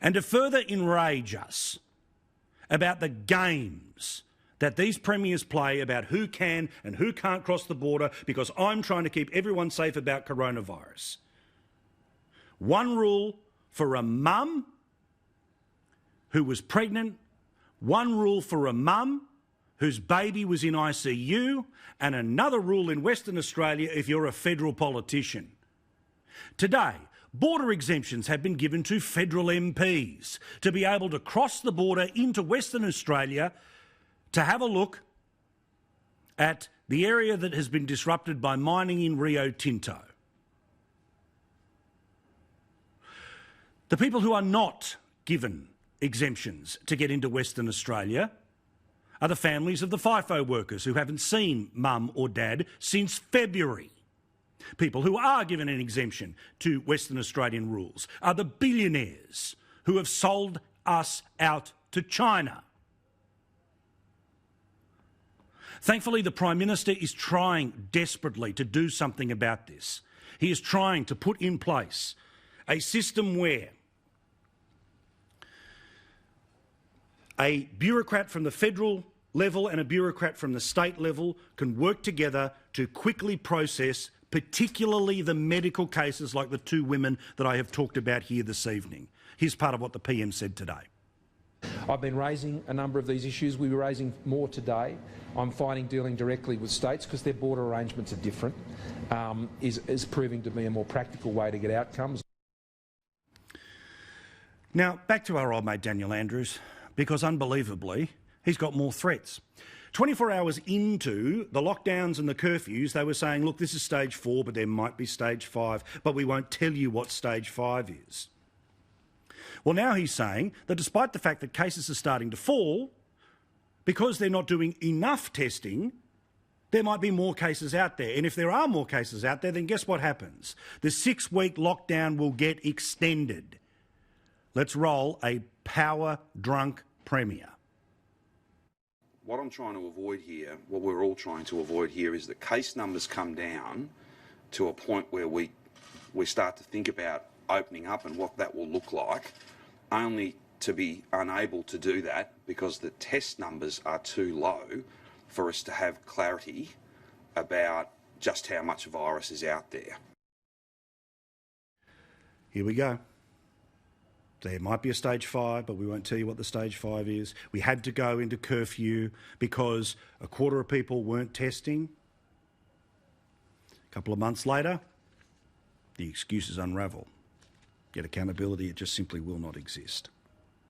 And to further enrage us about the games that these premiers play about who can and who can't cross the border, because I'm trying to keep everyone safe about coronavirus. One rule for a mum who was pregnant, one rule for a mum whose baby was in ICU, and another rule in Western Australia if you're a federal politician. Today, border exemptions have been given to federal MPs to be able to cross the border into Western Australia to have a look at the area that has been disrupted by mining in Rio Tinto. The people who are not given exemptions to get into Western Australia are the families of the FIFO workers who haven't seen mum or dad since February. People who are given an exemption to Western Australian rules are the billionaires who have sold us out to China. Thankfully, the Prime Minister is trying desperately to do something about this. He is trying to put in place a system where a bureaucrat from the federal level and a bureaucrat from the state level can work together to quickly process particularly the medical cases like the two women that I have talked about here this evening. Here's part of what the PM said today. I've been raising a number of these issues. We'll be raising more today. I'm finding dealing directly with states, because their border arrangements are different, is proving to be a more practical way to get outcomes. Now, back to our old mate Daniel Andrews, because unbelievably, he's got more threats. 24 hours into the lockdowns and the curfews, they were saying, look, this is stage 4, but there might be stage 5, but we won't tell you what stage 5 is. Well, now he's saying that despite the fact that cases are starting to fall, because they're not doing enough testing, there might be more cases out there. And if there are more cases out there, then guess what happens? The 6-week lockdown will get extended. Let's roll a power-drunk premier. What I'm trying to avoid here, what we're all trying to avoid here, is that case numbers come down to a point where we start to think about opening up and what that will look like, only to be unable to do that because the test numbers are too low for us to have clarity about just how much virus is out there. Here we go. There might be a stage 5, but we won't tell you what the stage 5 is. We had to go into curfew because a quarter of people weren't testing. A couple of months later, the excuses unravel. Yet accountability, it just simply will not exist.